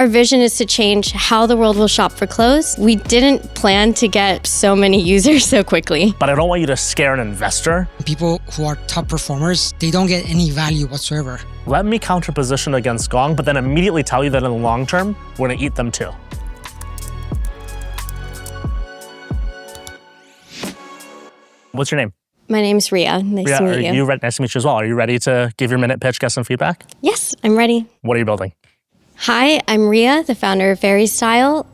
Our vision is to change how the world will shop for clothes. We didn't plan to get so many users so quickly. But I don't want you to scare an investor. People who are top performers, they don't get any value whatsoever. Let me counterposition against Gong, but then immediately tell you that in the long term, we're gonna eat them too. What's your name? My name's Ria. Nice to meet you. Nice to meet you as well. Are you ready to give your minute pitch, get some feedback? Yes, I'm ready. What are you building? Hi, I'm Ria, the founder of Veristyle.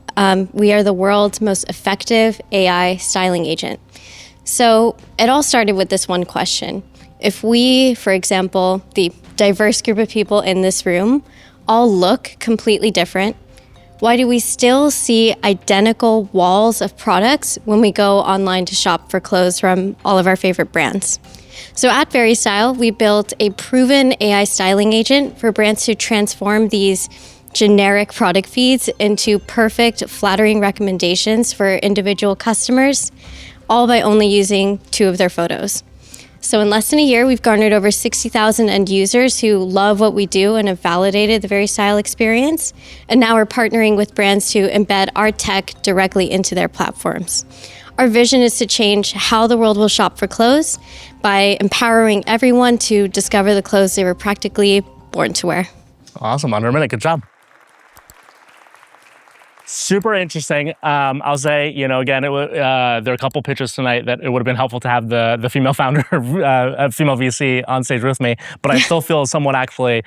We are the world's most effective AI styling agent. So it all started with this one question. If we, for example, the diverse group of people in this room, all look completely different, why do we still see identical walls of products when we go online to shop for clothes from all of our favorite brands? So at Veristyle, we built a proven AI styling agent for brands to transform these generic product feeds into perfect, flattering recommendations for individual customers, all by only using 2 of their photos. So in less than a year, we've garnered over 60,000 end users who love what we do and have validated the Veristyle experience. And now we're partnering with brands to embed our tech directly into their platforms. Our vision is to change how the world will shop for clothes by empowering everyone to discover the clothes they were practically born to wear. Awesome, under a minute, good job. Super interesting. I'll say, again, there are a couple pitches tonight that it would have been helpful to have the female founder, female VC on stage with me, but I still feel somewhat actually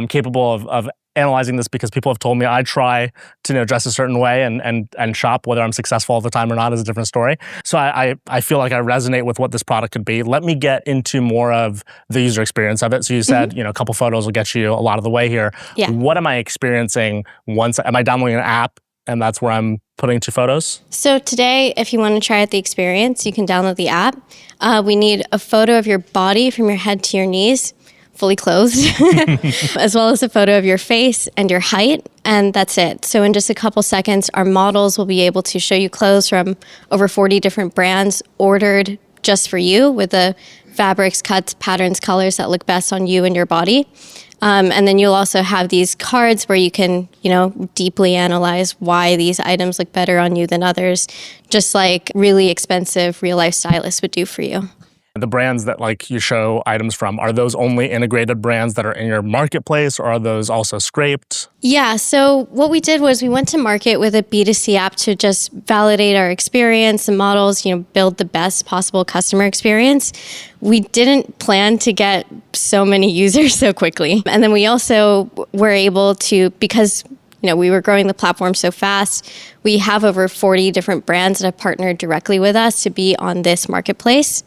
capable of analyzing this because people have told me I try to dress a certain way and shop. Whether I'm successful all the time or not is a different story. So I feel like I resonate with what this product could be. Let me get into more of the user experience of it. So you said, a couple photos will get you a lot of the way here. Yeah. What am I experiencing am I downloading an app and that's where I'm putting 2 photos? So today, if you want to try out the experience, you can download the app. We need a photo of your body from your head to your knees, fully clothed, as well as a photo of your face and your height, and that's it. So in just a couple seconds, our models will be able to show you clothes from over 40 different brands ordered just for you with the fabrics, cuts, patterns, colors that look best on you and your body. And then you'll also have these cards where you can, deeply analyze why these items look better on you than others, just like really expensive real-life stylists would do for you. The brands that you show items from, are those only integrated brands that are in your marketplace, or are those also scraped? Yeah, so what we did was we went to market with a B2C app to just validate our experience and models, build the best possible customer experience. We didn't plan to get so many users so quickly. And then we also were able to, because we were growing the platform so fast, we have over 40 different brands that have partnered directly with us to be on this marketplace.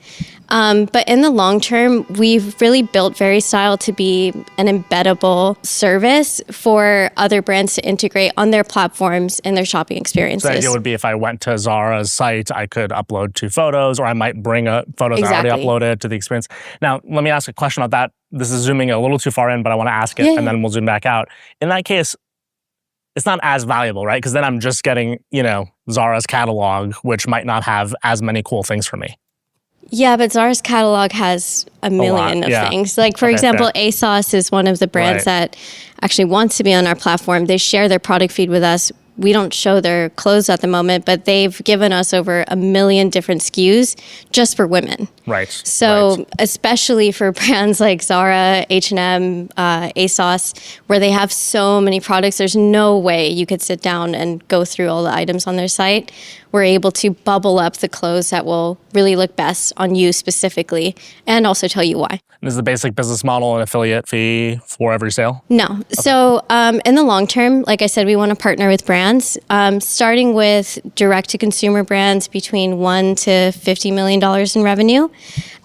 But in the long term, we've really built Veristyle to be an embeddable service for other brands to integrate on their platforms and their shopping experiences. So the idea would be if I went to Zara's site, I could upload 2 photos, or I might bring photos I already uploaded to the experience. Now, let me ask a question about that. This is zooming a little too far in, but I want to ask it, and then we'll zoom back out. In that case, it's not as valuable, right? Because then I'm just getting, Zara's catalog, which might not have as many cool things for me. Yeah, but Zara's catalog has a million of things. For example, ASOS is one of the brands that actually wants to be on our platform. They share their product feed with us. We don't show their clothes at the moment, but they've given us over 1 million different SKUs just for women. Right. So especially for brands like Zara, H&M, ASOS, where they have so many products, there's no way you could sit down and go through all the items on their site. We're able to bubble up the clothes that will really look best on you specifically, and also tell you why. Is the basic business model an affiliate fee for every sale? No. Okay. So in the long term, like I said, we want to partner with brands, starting with direct-to-consumer brands between $1 to $50 million in revenue.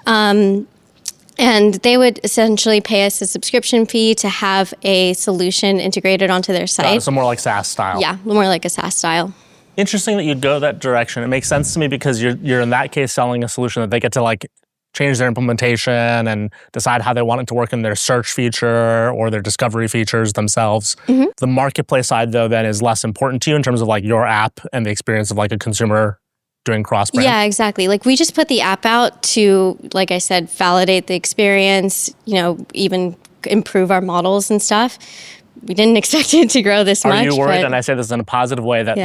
And they would essentially pay us a subscription fee to have a solution integrated onto their site. So more like SaaS style. Yeah, more like a SaaS style. Interesting that you'd go that direction. It makes sense to me because you're in that case selling a solution that they get to change their implementation and decide how they want it to work in their search feature or their discovery features themselves. Mm-hmm. The marketplace side, though, then is less important to you in terms of your app and the experience of a consumer doing cross-brand. Yeah, exactly. We just put the app out to, like I said, validate the experience, even improve our models and stuff. we didn't expect it to grow this much. Are you worried, but and I say this in a positive way, that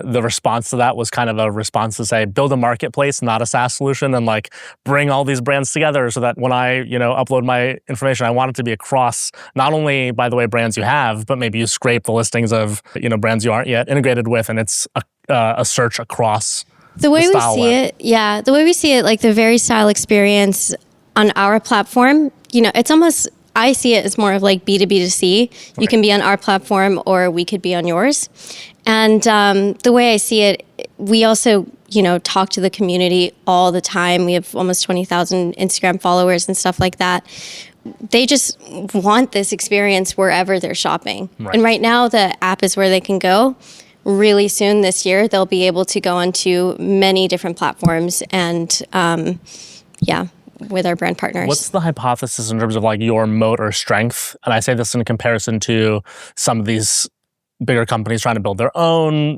the response to that was kind of a response to say, build a marketplace, not a SaaS solution, and like bring all these brands together so that when I, upload my information, I want it to be across not only, by the way, brands you have, but maybe you scrape the listings of, brands you aren't yet integrated with, and it's a search across the way we see it. Yeah, the way we see it, like the Veristyle experience on our platform, it's almost, I see it as more of like B2B2C. Right. You can be on our platform or we could be on yours. And the way I see it, we also, talk to the community all the time. We have almost 20,000 Instagram followers and stuff like that. They just want this experience wherever they're shopping. Right. And right now the app is where they can go. Really soon this year, they'll be able to go onto many different platforms and with our brand partners. What's the hypothesis in terms of like your moat or strength? And I say this in comparison to some of these bigger companies trying to build their own,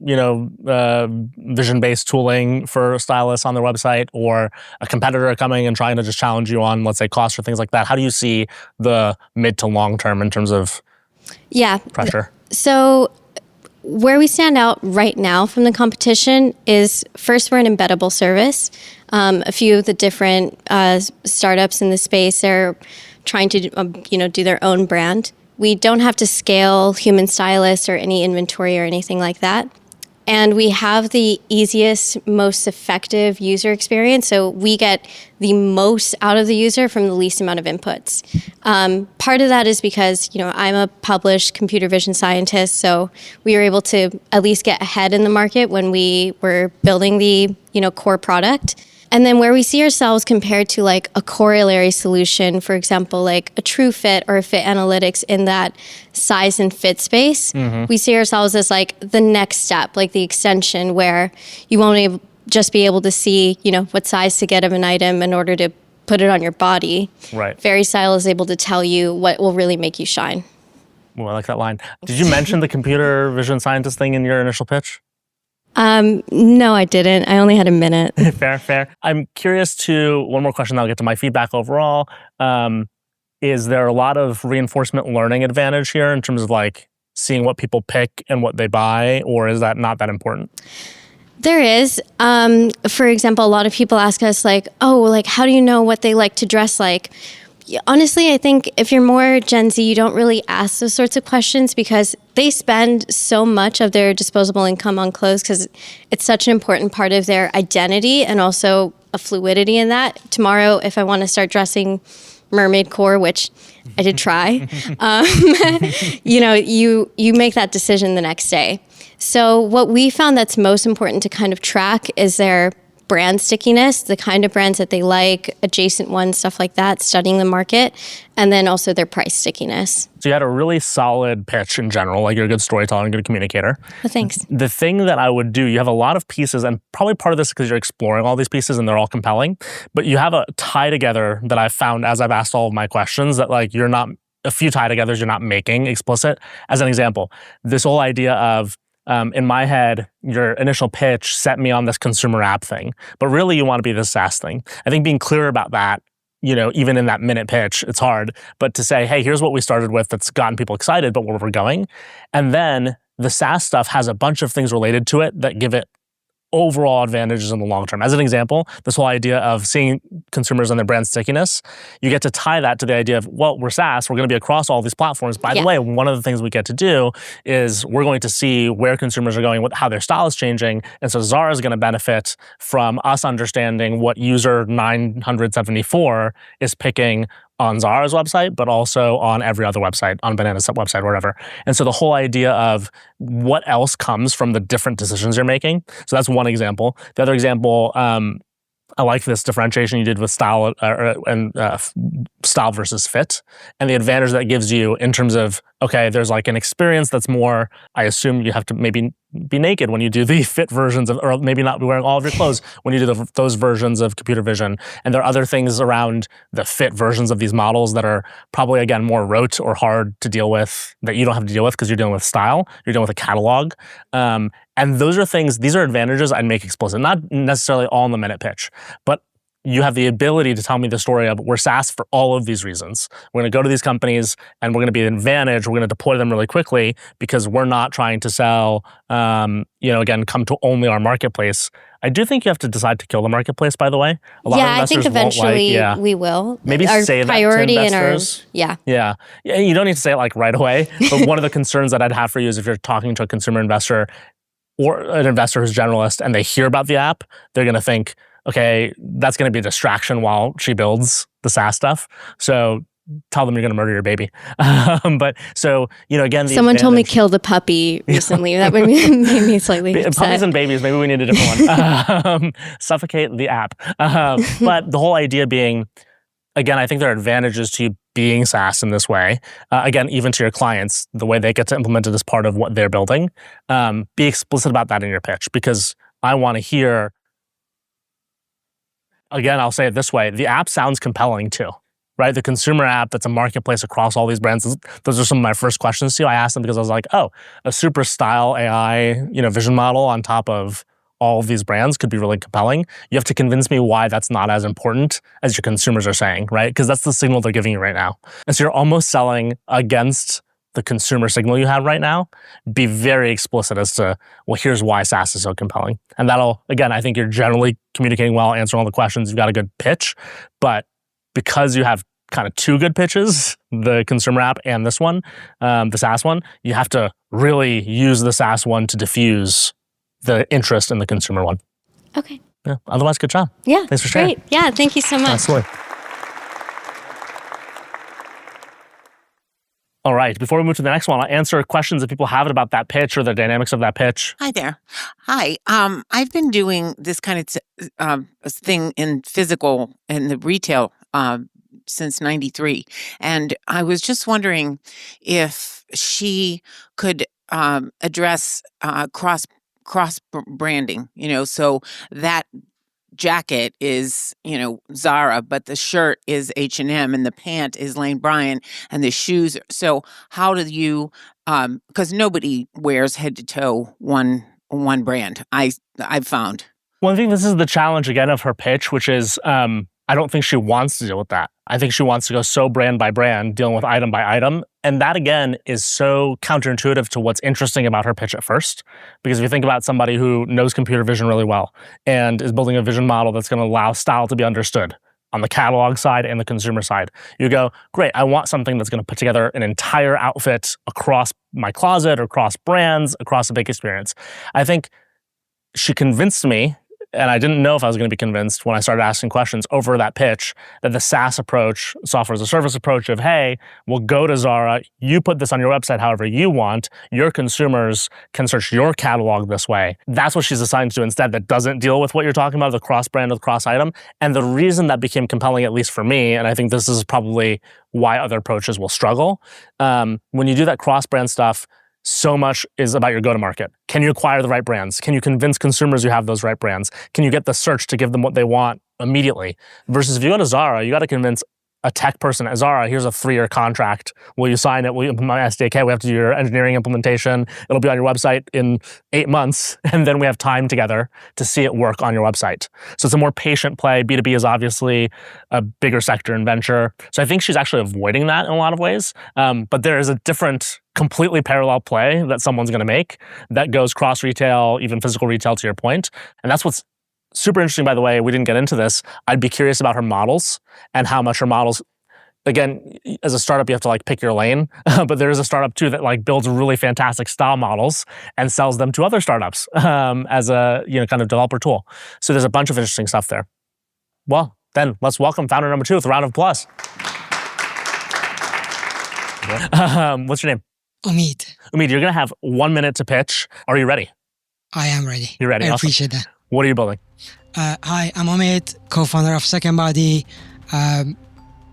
vision-based tooling for stylists on their website, or a competitor coming and trying to just challenge you on, let's say, cost or things like that. How do you see the mid to long term in terms of pressure? So where we stand out right now from the competition is, first, we're an embeddable service. A few of the different startups in the space are trying to, do their own brand. We don't have to scale human stylists or any inventory or anything like that. And we have the easiest, most effective user experience. So we get the most out of the user from the least amount of inputs. Part of that is because, I'm a published computer vision scientist. So we were able to at least get ahead in the market when we were building the, core product. And then where we see ourselves compared to like a corollary solution, for example, like a True Fit or a Fit Analytics in that size and fit space, we see ourselves as like the next step, like the extension where you won't just be able to see, what size to get of an item in order to put it on your body. Right. Veristyle is able to tell you what will really make you shine. Well, I like that line. Did you mention the computer vision scientist thing in your initial pitch? No, I didn't. I only had a minute. Fair. I'm curious one more question, then I'll get to my feedback overall. Is there a lot of reinforcement learning advantage here in terms of like seeing what people pick and what they buy, or is that not that important? There is. For example, a lot of people ask us like, how do you know what they like to dress like? Honestly, I think if you're more Gen Z, you don't really ask those sorts of questions because they spend so much of their disposable income on clothes because it's such an important part of their identity and also a fluidity in that. Tomorrow, if I want to start dressing mermaid core, which I did try, you make that decision the next day. So what we found that's most important to kind of track is their brand stickiness, the kind of brands that they like, adjacent ones, stuff like that, studying the market, and then also their price stickiness. So you had a really solid pitch in general, like you're a good storyteller and good communicator. Well, thanks. The thing that I would do, you have a lot of pieces, and probably part of this is because you're exploring all these pieces and they're all compelling, but you have a tie together that I've found as I've asked all of my questions that like you're not, a few tie togethers you're not making explicit. As an example, this whole idea of in my head, your initial pitch set me on this consumer app thing, but really you want to be this SaaS thing. I think being clear about that, even in that minute pitch, it's hard, but to say, hey, here's what we started with that's gotten people excited, but where we're going. And then the SaaS stuff has a bunch of things related to it that give it overall advantages in the long term. As an example, this whole idea of seeing consumers and their brand stickiness, you get to tie that to the idea of, well, we're SaaS, we're going to be across all these platforms. By the way, one of the things we get to do is we're going to see where consumers are going, how their style is changing. And so Zara is going to benefit from us understanding what user 974 is picking on Zara's website, but also on every other website, on Banana's website, wherever. And so the whole idea of what else comes from the different decisions you're making. So that's one example. The other example, I like this differentiation you did with style style versus fit, and the advantage that gives you in terms of, okay, there's like an experience that's more, I assume you have to maybe be naked when you do the fit versions of, or maybe not be wearing all of your clothes when you do those versions of computer vision. And there are other things around the fit versions of these models that are probably, again, more rote or hard to deal with that you don't have to deal with because you're dealing with style, you're dealing with a catalog. And those are things, these are advantages I'd make explicit, not necessarily all in the minute pitch, but you have the ability to tell me the story of we're SaaS for all of these reasons. We're going to go to these companies and we're going to be an advantage. We're going to deploy them really quickly because we're not trying to sell, again, come to only our marketplace. I do think you have to decide to kill the marketplace, by the way. A lot of I think investors eventually we will. Maybe our say priority that to investors. Yeah. You don't need to say it like right away. But one of the concerns that I'd have for you is if you're talking to a consumer investor or an investor who's generalist and they hear about the app, they're going to think, okay, that's going to be a distraction while she builds the SaaS stuff. So tell them you're going to murder your baby. Again, someone told me kill the puppy recently. That made me slightly upset. Puppies and babies, maybe we need a different one. Suffocate the app. But the whole idea being, again, I think there are advantages to you being SaaS in this way. Again, even to your clients, the way they get to implement it as part of what they're building. Be explicit about that in your pitch because I want to hear. Again, I'll say it this way. The app sounds compelling too, right? The consumer app that's a marketplace across all these brands. Those are some of my first questions to you. I asked them because I was like, oh, a super style AI, vision model on top of all of these brands could be really compelling. You have to convince me why that's not as important as your consumers are saying, right? Because that's the signal they're giving you right now. And so you're almost selling against the consumer signal you have right now. Be very explicit as to, well, here's why SaaS is so compelling. And that'll, again, I think you're generally communicating well, answering all the questions. You've got a good pitch. But because you have kind of two good pitches, the consumer app and this one, the SaaS one, you have to really use the SaaS one to diffuse the interest in the consumer one. Okay. Yeah. Otherwise, good job. Yeah. Thanks for sharing. Great. Yeah. Thank you so much. Absolutely. All right. Before we move to the next one, I'll answer questions if people have it about that pitch or the dynamics of that pitch. Hi there. Hi. I've been doing this kind of thing in the retail since '93, and I was just wondering if she could address cross branding. So that jacket is, Zara, but the shirt is H&M and the pant is Lane Bryant and the shoes. So how do you, because nobody wears head to toe one brand, I've found. Well, I think this is the challenge again of her pitch, which is I don't think she wants to deal with that. I think she wants to go so brand by brand, dealing with item by item. And that, again, is so counterintuitive to what's interesting about her pitch at first. Because if you think about somebody who knows computer vision really well and is building a vision model that's going to allow style to be understood on the catalog side and the consumer side, you go, great, I want something that's going to put together an entire outfit across my closet, across brands, across a big experience. I think she convinced me, and I didn't know if I was going to be convinced when I started asking questions over that pitch, that the SaaS approach, software as a service approach of, hey, we'll go to Zara, you put this on your website however you want, your consumers can search your catalog this way. That's what she's assigned to instead, that doesn't deal with what you're talking about, the cross-brand or the cross-item. And the reason that became compelling, at least for me, and I think this is probably why other approaches will struggle, when you do that cross-brand stuff, so much is about your go-to-market. Can you acquire the right brands? Can you convince consumers you have those right brands? Can you get the search to give them what they want immediately? Versus if you go to Zara, you got to convince a tech person at Zara, here's a 3-year contract. Will you sign it? Will you implement my SDK? We have to do your engineering implementation. It'll be on your website in 8 months. And then we have time together to see it work on your website. So it's a more patient play. B2B is obviously a bigger sector in venture. So I think she's actually avoiding that in a lot of ways. But there is a different, completely parallel play that someone's going to make that goes cross-retail, even physical retail to your point. And that's what's super interesting, by the way. We didn't get into this. I'd be curious about her models and how much her models, again, as a startup, you have to pick your lane. But there is a startup too that builds really fantastic style models and sells them to other startups as a kind of developer tool. So there's a bunch of interesting stuff there. Well, then let's welcome founder number 2 with a round of applause. What's your name? Umid. Umid, you're going to have 1 minute to pitch. Are you ready? I am ready. You're ready. I Awesome. appreciate that. What are you building? Hi, I'm Umid, co-founder of SecondBody.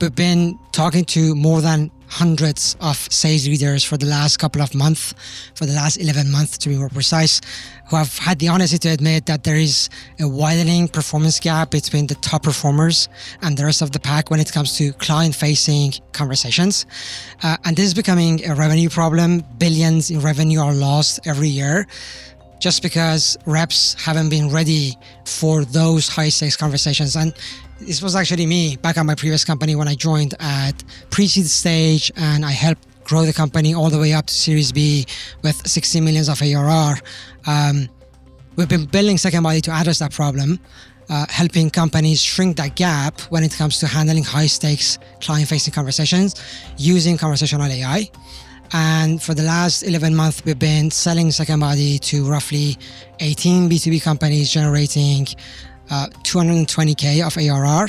We've been talking to more than hundreds of sales leaders for the last couple of months, for the last 11 months to be more precise, who have had the honesty to admit that there is a widening performance gap between the top performers and the rest of the pack when it comes to client-facing conversations. And this is becoming a revenue problem. Billions in revenue are lost every year. just because reps haven't been ready for those high stakes conversations. And this was actually me back at my previous company when I joined at pre-seed stage, and I helped grow the company all the way up to Series B with 60 millions of ARR. We've been building SecondBody to address that problem, helping companies shrink that gap when it comes to handling high stakes client-facing conversations using conversational AI. And for the last 11 months, we've been selling SecondBody to roughly 18 B2B companies, generating 220K of ARR.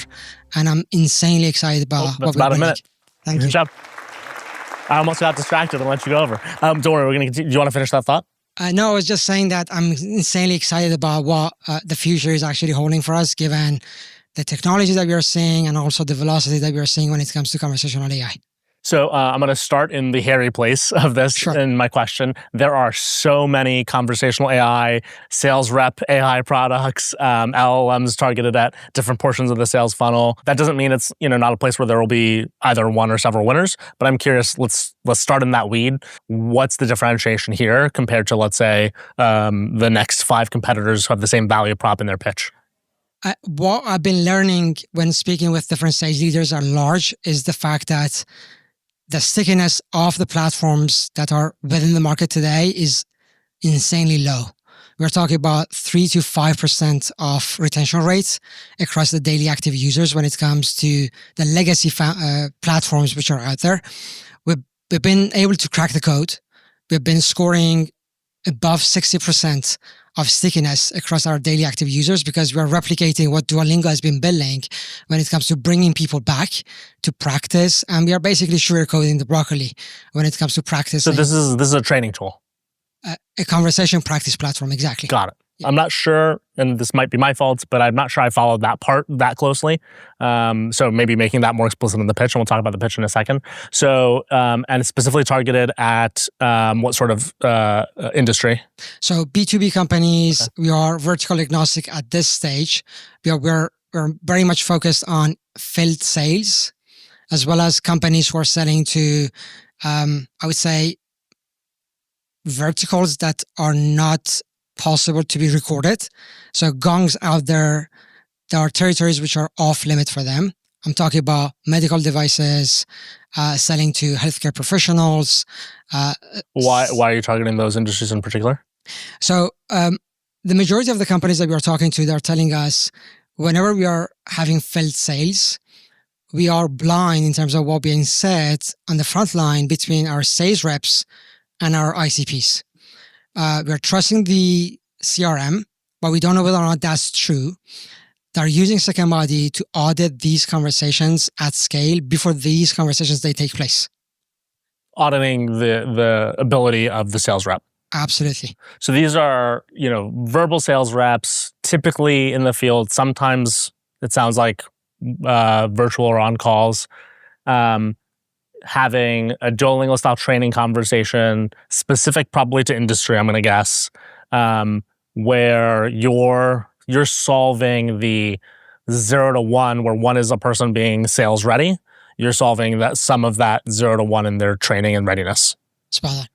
And I'm insanely excited about that's about a minute. Thank Good you. job. I almost got distracted and let you go over. Don't worry, we're going to continue. Do you want to finish that thought? No, I was just saying that I'm insanely excited about what the future is actually holding for us, given the technology that we are seeing and also the velocity that we are seeing when it comes to conversational AI. So I'm going to start in the hairy place of this in my question. There are so many conversational AI, sales rep AI products, LLMs targeted at different portions of the sales funnel. That doesn't mean it's not a place where there will be either one or several winners. But I'm curious. Let's start in that weed. What's the differentiation here compared to, let's say, the next 5 competitors who have the same value prop in their pitch? What I've been learning when speaking with different sales leaders at large is the fact that the stickiness of the platforms that are within the market today is insanely low. We're talking about 3 to 5% of retention rates across the daily active users when it comes to the legacy platforms which are out there. We've been able to crack the code. We've been scoring above 60% of stickiness across our daily active users because we are replicating what Duolingo has been building when it comes to bringing people back to practice. And we are basically sugarcoating the broccoli when it comes to practice. So this is a training tool. A conversation practice platform, exactly. Got it. Yeah. I'm not sure, and this might be my fault, but I'm not sure I followed that part that closely. So maybe making that more explicit in the pitch, and we'll talk about the pitch in a second. So, and it's specifically targeted at what sort of industry? So B2B companies, we are vertical agnostic at this stage. We're very much focused on field sales, as well as companies who are selling to, I would say, verticals that are not possible to be recorded. So gongs out there are territories which are off limit for them. I'm talking about medical devices, selling to healthcare professionals. Why are you targeting those industries in particular? So the majority of the companies that we are talking to, they're telling us whenever we are having field sales, we are blind in terms of what being said on the front line between our sales reps and our ICPs. We're trusting the CRM, but we don't know whether or not that's true. They're using SecondBody to audit these conversations at scale before these conversations they take place. Auditing the ability of the sales rep. Absolutely. So these are, verbal sales reps, typically in the field. Sometimes it sounds like virtual or on calls. Having a Duolingo style training conversation specific probably to industry, I'm going to guess, where you're solving the 0 to 1, where 1 is a person being sales ready. You're solving some of that 0 to 1 in their training and readiness. Spot on.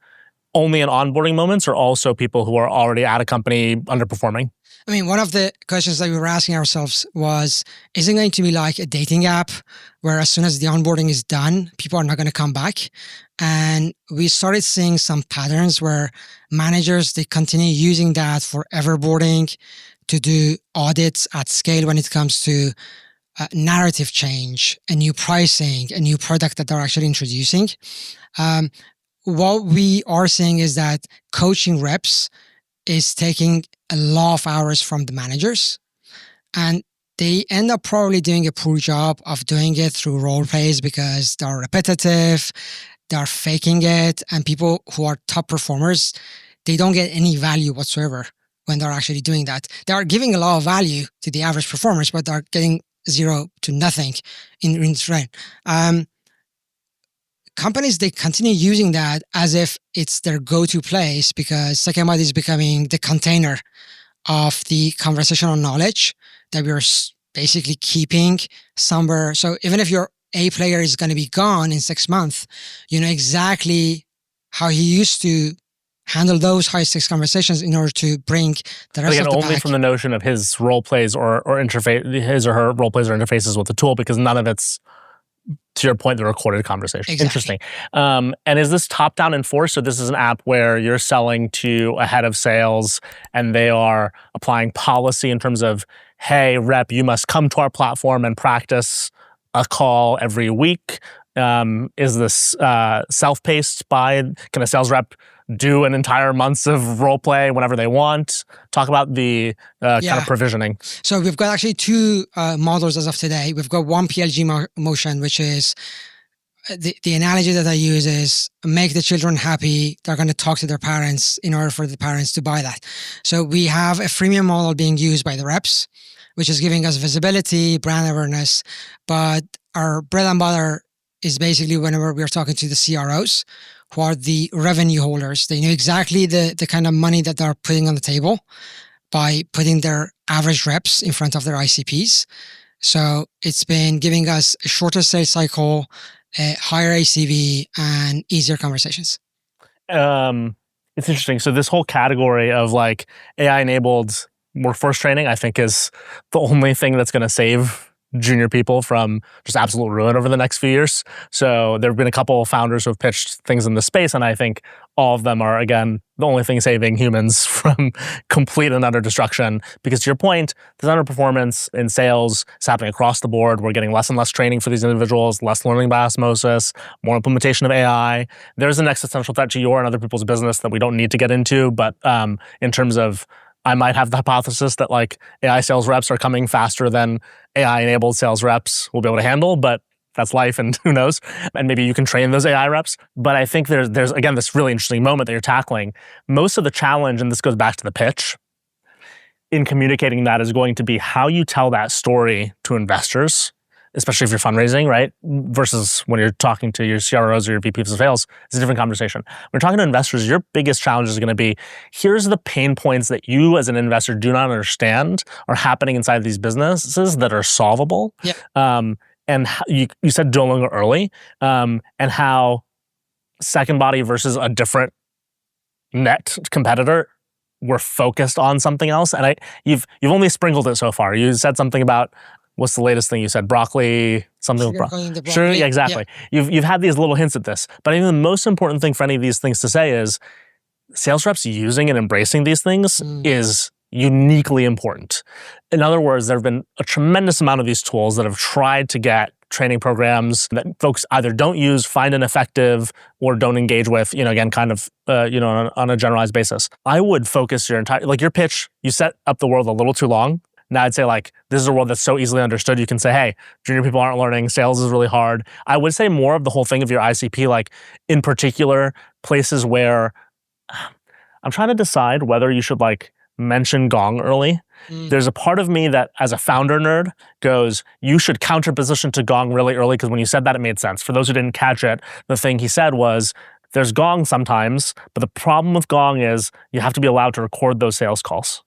Only in onboarding moments, or also people who are already at a company underperforming? I mean, one of the questions that we were asking ourselves was, is it going to be like a dating app where as soon as the onboarding is done, people are not going to come back? And we started seeing some patterns where managers, they continue using that for everboarding to do audits at scale when it comes to narrative change, a new pricing, a new product that they're actually introducing. What we are seeing is that coaching reps is taking a lot of hours from the managers, and they end up probably doing a poor job of doing it through role plays because they're repetitive, they're faking it, and people who are top performers, they don't get any value whatsoever when they're actually doing that. They are giving a lot of value to the average performers, but they're getting 0 to nothing in return. Companies, they continue using that as if it's their go-to place because SecondBody is becoming the container of the conversational knowledge that we're basically keeping somewhere. So even if your A player is going to be gone in 6 months, you know exactly how he used to handle those high stakes conversations in order to bring the rest Again, of the only pack. from the notion of his role plays or interface, his or her role plays or interfaces with the tool, because none of it's, to your point, the recorded conversation. Exactly. Interesting. And is this top-down enforced? So this is an app where you're selling to a head of sales and they are applying policy in terms of, hey, rep, you must come to our platform and practice a call every week. Is this self-paced by, can a sales rep do an entire month's of role play whenever they want? Talk about the kind of provisioning. So we've got actually two models as of today. We've got one PLG motion, which is the analogy that I use is make the children happy. They're going to talk to their parents in order for the parents to buy that. So we have a freemium model being used by the reps, which is giving us visibility, brand awareness. But our bread and butter is basically whenever we're talking to the CROs, who are the revenue holders. They know exactly the kind of money that they're putting on the table by putting their average reps in front of their ICPs. So it's been giving us a shorter sales cycle, a higher ACV, and easier conversations. It's interesting. So this whole category of like AI-enabled workforce training, I think, is the only thing that's going to save junior people from just absolute ruin over the next few years. So there have been a couple of founders who have pitched things in this space, and I think all of them are, again, the only thing saving humans from complete and utter destruction. Because to your point, this underperformance in sales is happening across the board. We're getting less and less training for these individuals, less learning by osmosis, more implementation of AI. There's an existential threat to your and other people's business that we don't need to get into, but in terms of, I might have the hypothesis that like AI sales reps are coming faster than AI-enabled sales reps will be able to handle, but that's life and who knows. And maybe you can train those AI reps. But I think there's again, this really interesting moment that you're tackling. Most of the challenge, and this goes back to the pitch, in communicating that is going to be how you tell that story to investors, especially if you're fundraising, right? Versus when you're talking to your CROs or your VPs of sales, it's a different conversation. When you're talking to investors, your biggest challenge is going to be, here's the pain points that you as an investor do not understand are happening inside these businesses that are solvable. Yeah. And you said Duolingo early, and how SecondBody versus a different net competitor were focused on something else. And you've only sprinkled it so far. You said something about, what's the latest thing you said? Broccoli, something with broccoli. Sure, yeah, exactly. Yeah. You've had these little hints at this. But I think the most important thing for any of these things to say is sales reps using and embracing these things is uniquely important. In other words, there have been a tremendous amount of these tools that have tried to get training programs that folks either don't use, find ineffective, or don't engage with, again, kind of, on a generalized basis. I would focus your entire, like your pitch, you set up the world a little too long. Now I'd say like, this is a world that's so easily understood. You can say, hey, junior people aren't learning. Sales is really hard. I would say more of the whole thing of your ICP, like in particular places where I'm trying to decide whether you should like mention Gong early. There's a part of me that as a founder nerd goes, you should counterposition to Gong really early, because when you said that, it made sense. For those who didn't catch it, the thing he said was, there's Gong sometimes, but the problem with Gong is you have to be allowed to record those sales calls.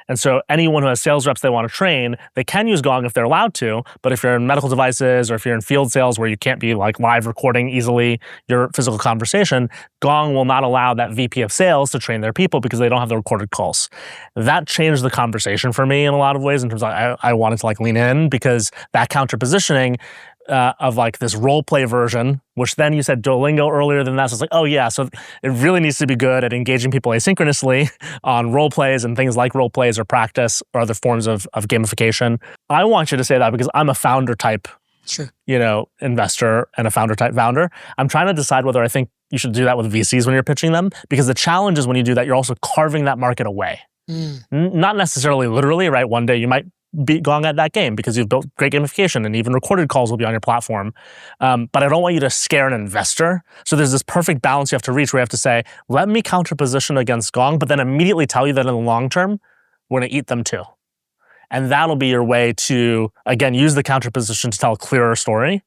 And so anyone who has sales reps they want to train, they can use Gong if they're allowed to, but if you're in medical devices or if you're in field sales where you can't be like live recording easily your physical conversation, Gong will not allow that VP of sales to train their people because they don't have the recorded calls. That changed the conversation for me in a lot of ways in terms of I wanted to like lean in, because that counter-positioning of like this role play version, which then you said Duolingo earlier than that. So it's like, oh yeah, so it really needs to be good at engaging people asynchronously on role plays and things like role plays or practice or other forms of gamification. I want you to say that because I'm a founder type, investor and a founder type founder. I'm trying to decide whether I think you should do that with VCs when you're pitching them, because the challenge is when you do that, you're also carving that market away. Not necessarily literally, right? One day you might beat Gong at that game because you've built great gamification and even recorded calls will be on your platform. But I don't want you to scare an investor. So there's this perfect balance you have to reach where you have to say, let me counterposition against Gong, but then immediately tell you that in the long term, we're going to eat them too. And that'll be your way to, again, use the counterposition to tell a clearer story.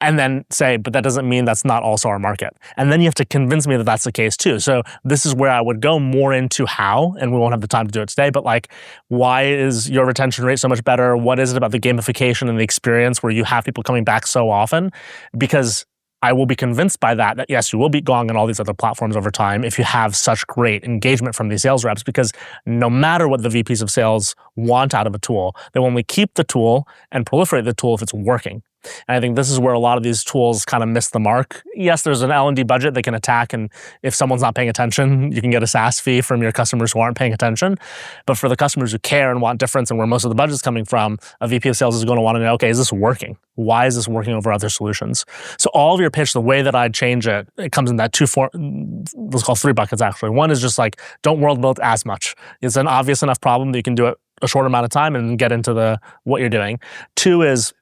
And then say, but that doesn't mean that's not also our market. And then you have to convince me that that's the case too. So this is where I would go more into how, and we won't have the time to do it today, but like, why is your retention rate so much better? What is it about the gamification and the experience where you have people coming back so often? Because I will be convinced by that yes, you will beat Gong and all these other platforms over time if you have such great engagement from these sales reps, because no matter what the VPs of sales want out of a tool, they will only keep the tool and proliferate the tool if it's working. And I think this is where a lot of these tools kind of miss the mark. Yes, there's an L&D budget they can attack, and if someone's not paying attention, you can get a SaaS fee from your customers who aren't paying attention. But for the customers who care and want difference and where most of the budget's coming from, a VP of sales is going to want to know, okay, is this working? Why is this working over other solutions? So all of your pitch, the way that I'd change it, it comes in that let's call 3 buckets actually. One is just like, don't world build as much. It's an obvious enough problem that you can do it a short amount of time and get into what you're doing. 2 is,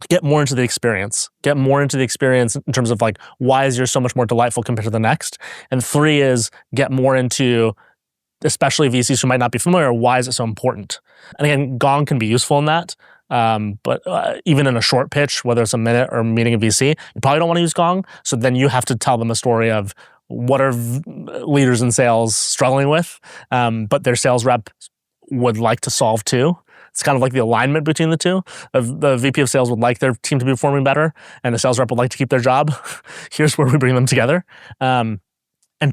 get more into the experience. Get more into the experience in terms of like, why is yours so much more delightful compared to the next? And 3 is, get more into, especially VCs who might not be familiar, why is it so important? And again, Gong can be useful in that. But even in a short pitch, whether it's a minute or meeting a VC, you probably don't want to use Gong. So then you have to tell them a story of what are leaders in sales struggling with, but their sales rep would like to solve too. It's kind of like the alignment between the two. The VP of sales would like their team to be performing better, and the sales rep would like to keep their job. Here's where we bring them together. And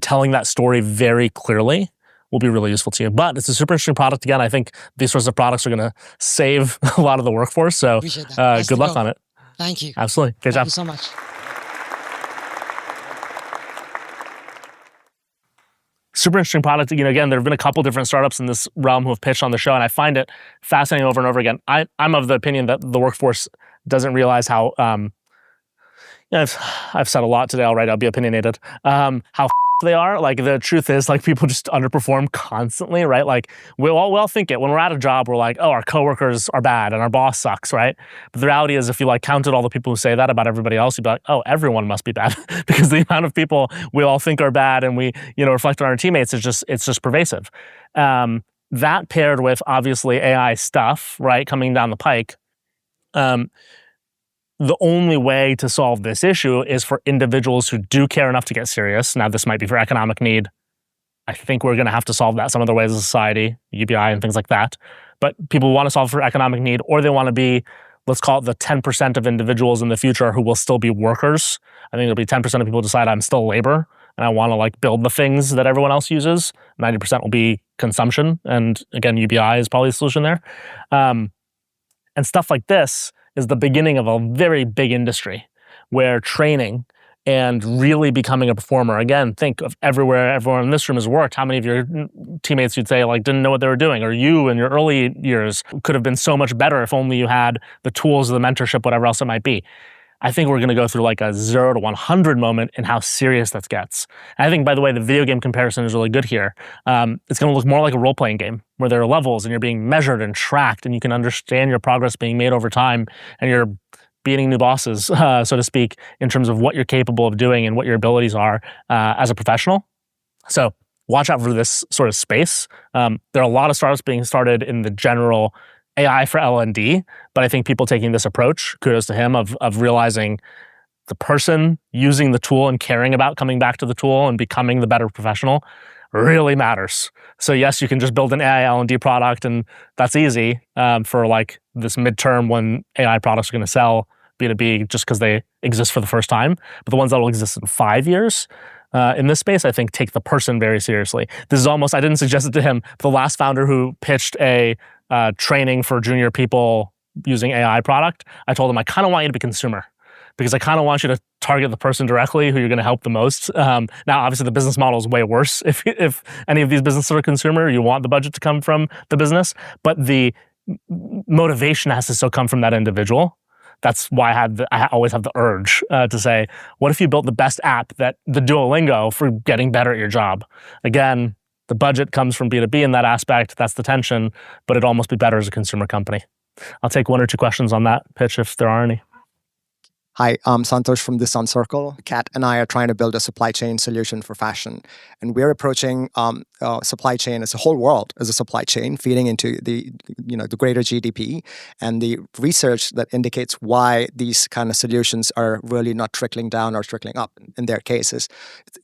telling that story very clearly will be really useful to you. But it's a super interesting product. Again, I think these sorts of products are going to save a lot of the workforce. So good luck on it. Thank you. Absolutely. Great job. Thank you so much. Super interesting product. Again, there have been a couple different startups in this realm who have pitched on the show, and I find it fascinating over and over again. I'm of the opinion that the workforce doesn't realize how, I've said a lot today already, I'll be opinionated, how they are. Like, the truth is, like, people just underperform constantly, right? Like, we all think it. When we're at a job, we're like, oh, our coworkers are bad and our boss sucks, right? But the reality is, if you like counted all the people who say that about everybody else, you'd be like, oh, everyone must be bad. Because the amount of people we all think are bad and we, reflect on our teammates, it's just pervasive. That paired with, obviously, AI stuff, right, coming down the pike, the only way to solve this issue is for individuals who do care enough to get serious. Now, this might be for economic need. I think we're going to have to solve that some other ways as a society, UBI and things like that. But people want to solve for economic need, or they want to be, let's call it the 10% of individuals in the future who will still be workers. I think there'll be 10% of people decide I'm still labor and I want to build the things that everyone else uses. 90% will be consumption. And again, UBI is probably the solution there. And stuff like this is the beginning of a very big industry where training and really becoming a performer. Again, think of everywhere everyone in this room has worked. How many of your teammates you'd say didn't know what they were doing, or you in your early years could have been so much better if only you had the tools, the mentorship, whatever else it might be. I think we're going to go through a 0 to 100 moment in how serious that gets. And I think, by the way, the video game comparison is really good here. It's going to look more like a role-playing game where there are levels and you're being measured and tracked and you can understand your progress being made over time and you're beating new bosses, so to speak, in terms of what you're capable of doing and what your abilities are as a professional. So watch out for this sort of space. There are a lot of startups being started in the general AI for L&D, but I think people taking this approach, kudos to him, of realizing the person using the tool and caring about coming back to the tool and becoming the better professional really matters. So yes, you can just build an AI L&D product and that's easy for this midterm when AI products are going to sell B2B just because they exist for the first time. But the ones that will exist in 5 years, in this space, I think take the person very seriously. This is almost, I didn't suggest it to him, the last founder who pitched a training for junior people using AI product, I told him, I kind of want you to be consumer because I kind of want you to target the person directly who you're going to help the most. Now, obviously, the business model is way worse. If any of these businesses are consumer, you want the budget to come from the business, but the motivation has to still come from that individual. That's why I always have the urge to say, what if you built the best app, the Duolingo, for getting better at your job? Again, the budget comes from B2B in that aspect. That's the tension, but it'd almost be better as a consumer company. I'll take 1 or 2 questions on that pitch if there are any. Hi, I'm Santosh from The Sun Circle. Kat and I are trying to build a supply chain solution for fashion. And we're approaching supply chain as a whole world as a supply chain, feeding into the greater GDP and the research that indicates why these kind of solutions are really not trickling down or trickling up in their cases.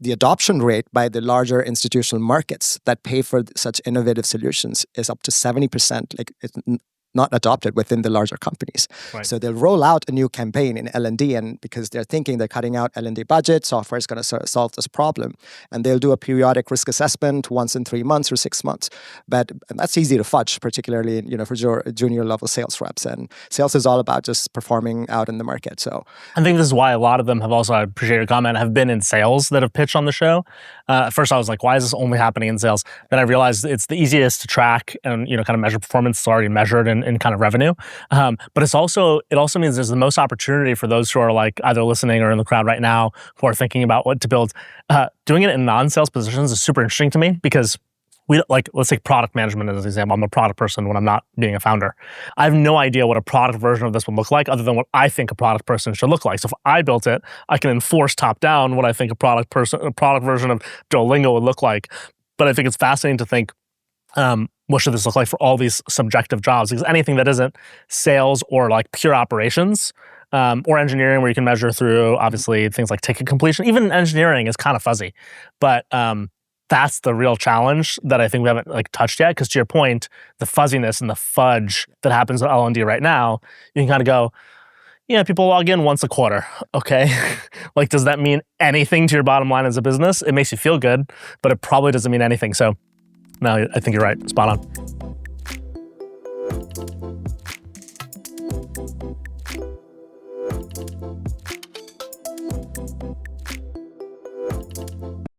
The adoption rate by the larger institutional markets that pay for such innovative solutions is up to 70%. not adopted within the larger companies. Right. So they'll roll out a new campaign in L&D, and because they're thinking they're cutting out L&D budget, software is going to solve this problem. And they'll do a periodic risk assessment once in 3 months or 6 months. But that's easy to fudge, particularly for junior level sales reps. And sales is all about just performing out in the market. So I think this is why a lot of them have also, I appreciate your comment, have been in sales that have pitched on the show. At first I was like, why is this only happening in sales? Then I realized it's the easiest to track and kind of measure performance. It's already measured in kind of revenue. But it also means there's the most opportunity for those who are like either listening or in the crowd right now who are thinking about what to build. Doing it in non-sales positions is super interesting to me because let's take product management as an example. I'm a product person when I'm not being a founder. I have no idea what a product version of this would look like other than what I think a product person should look like. So if I built it, I can enforce top down what I think a product version of Duolingo would look like. But I think it's fascinating to think, what should this look like for all these subjective jobs? Because anything that isn't sales or like pure operations, or engineering where you can measure through obviously things like ticket completion, even engineering is kind of fuzzy. But that's the real challenge that I think we haven't touched yet. Because to your point, the fuzziness and the fudge that happens with L&D right now, you can kind of go, people log in once a quarter. Okay. Does that mean anything to your bottom line as a business? It makes you feel good, but it probably doesn't mean anything. So no, I think you're right. Spot on.